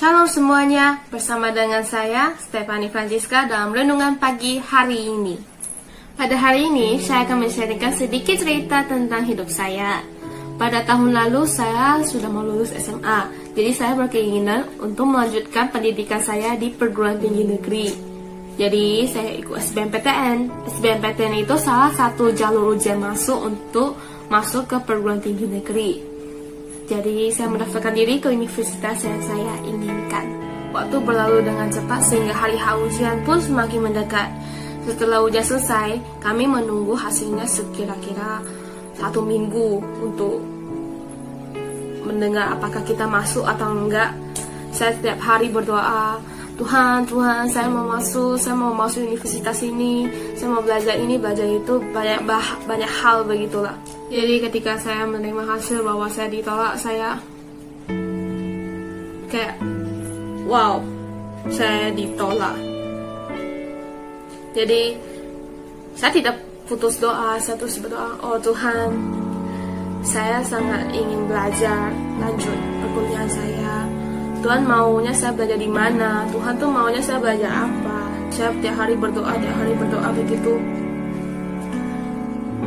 Shalom semuanya, bersama dengan saya Stephanie Francisca dalam renungan pagi hari ini. Pada hari ini saya akan men-sharingkan sedikit cerita tentang hidup saya. Pada tahun lalu saya sudah mau lulus SMA, jadi saya berkeinginan untuk melanjutkan pendidikan saya di perguruan tinggi negeri. Jadi saya ikut SBMPTN. SBMPTN itu salah satu jalur ujian masuk untuk masuk ke perguruan tinggi negeri. Jadi saya mendaftarkan diri ke universitas yang saya inginkan. Waktu berlalu dengan cepat sehingga hari ujian pun semakin mendekat. Setelah ujian selesai, kami menunggu hasilnya sekira-kira 1 minggu untuk mendengar apakah kita masuk atau enggak. Saya setiap hari berdoa, Tuhan, saya mau masuk universitas ini, saya mau belajar ini, belajar itu, banyak hal begitulah. Jadi ketika saya menerima hasil bahwa saya ditolak, saya kayak, wow, saya ditolak. Jadi saya tidak putus doa, saya terus berdoa, oh Tuhan, saya sangat ingin belajar, lanjut perkuliahan saya. Tuhan maunya saya belajar di mana? Tuhan tuh maunya saya belajar apa? Saya tiap hari berdoa begitu.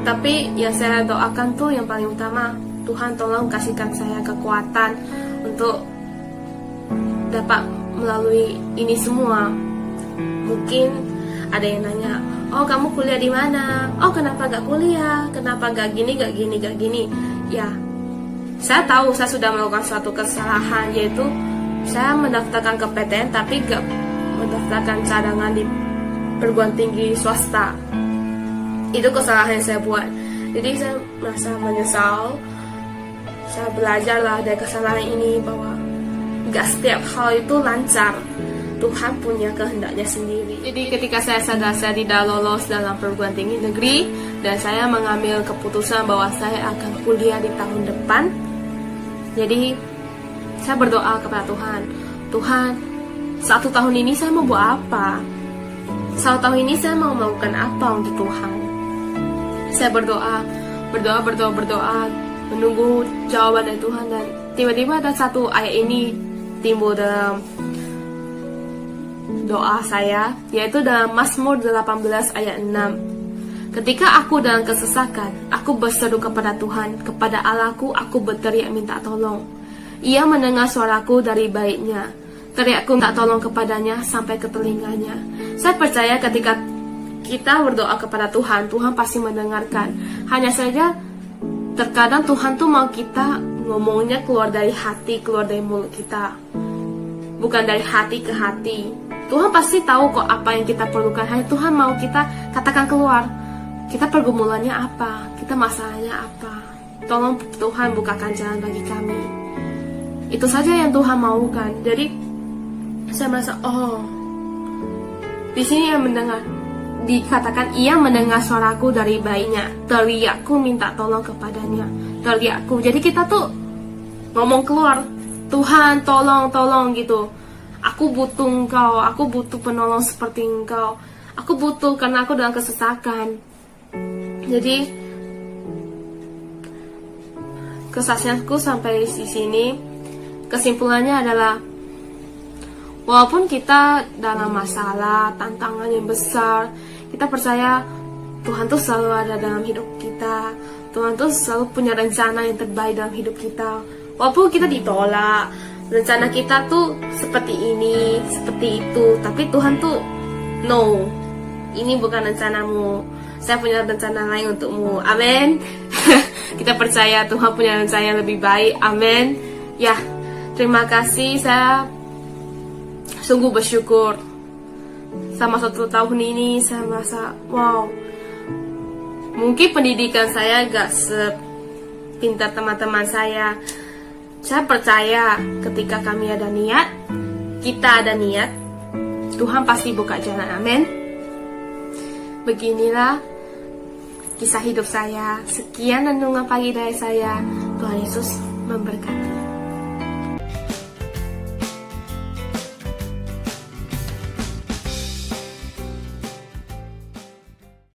Tapi yang saya doakan tuh yang paling utama, Tuhan tolong kasihkan saya kekuatan untuk dapat melalui ini semua. Mungkin ada yang nanya, oh kamu kuliah di mana? Oh kenapa gak kuliah? Kenapa gak gini? Ya, saya tahu saya sudah melakukan suatu kesalahan, yaitu saya mendaftarkan ke PTN tapi gak mendaftarkan cadangan di perguruan tinggi swasta. Itu kesalahan yang saya buat. Jadi saya merasa menyesal. Saya belajarlah dari kesalahan ini bahwa gak setiap hal itu lancar. Tuhan punya kehendaknya sendiri. Jadi ketika saya sadar saya tidak lolos dalam perguruan tinggi negeri dan saya mengambil keputusan bahwa saya akan kuliah di tahun depan, jadi saya berdoa kepada Tuhan, Tuhan, 1 tahun ini saya mau buat apa? 1 tahun ini saya mau melakukan apa untuk Tuhan? Saya berdoa, menunggu jawaban dari Tuhan, dan tiba-tiba ada satu ayat ini timbul dalam doa saya, yaitu dalam Mazmur 18 ayat 6. Ketika aku dalam kesesakan, aku berseru kepada Tuhan, kepada Allahku aku berteriak minta tolong. Ia mendengar suaraku dari baiknya. Teriakku minta tolong kepadanya sampai ke telinganya. Saya percaya ketika kita berdoa kepada Tuhan, Tuhan pasti mendengarkan. Hanya saja terkadang Tuhan tuh mau kita ngomongnya keluar dari hati, keluar dari mulut kita, bukan dari hati ke hati. Tuhan pasti tahu kok apa yang kita perlukan. Hanya Tuhan mau kita katakan keluar. Kita pergumulannya apa? Kita masalahnya apa? Tolong Tuhan bukakan jalan bagi kami. Itu saja yang Tuhan maukan. Jadi saya merasa, oh, di sini yang mendengar, dikatakan ia mendengar suaraku dari bayinya. Teriakku minta tolong kepadanya. Teriakku. Jadi kita tuh ngomong keluar, Tuhan tolong gitu. Aku butuh engkau, aku butuh penolong seperti engkau. Aku butuh karena aku dalam kesesakan. Jadi kesaksianku sampai di sini, kesimpulannya adalah walaupun kita dalam masalah, tantangan yang besar, kita percaya Tuhan tuh selalu ada dalam hidup kita. Tuhan tuh selalu punya rencana yang terbaik dalam hidup kita. Walaupun kita ditolak, rencana kita tuh seperti ini, seperti itu, tapi Tuhan tuh, no, ini bukan rencanamu. Saya punya rencana lain untukmu. Amin. Kita percaya Tuhan punya rencana yang lebih baik. Amin. Ya, terima kasih. Saya sungguh bersyukur. Sama 1 tahun ini saya merasa, wow, mungkin pendidikan saya gak sepintar teman-teman saya. Saya percaya ketika kami ada niat, kita ada niat, Tuhan pasti buka jalan. Amin. Beginilah kisah hidup saya. Sekian renungan pagi dari saya. Tuhan Yesus memberkati.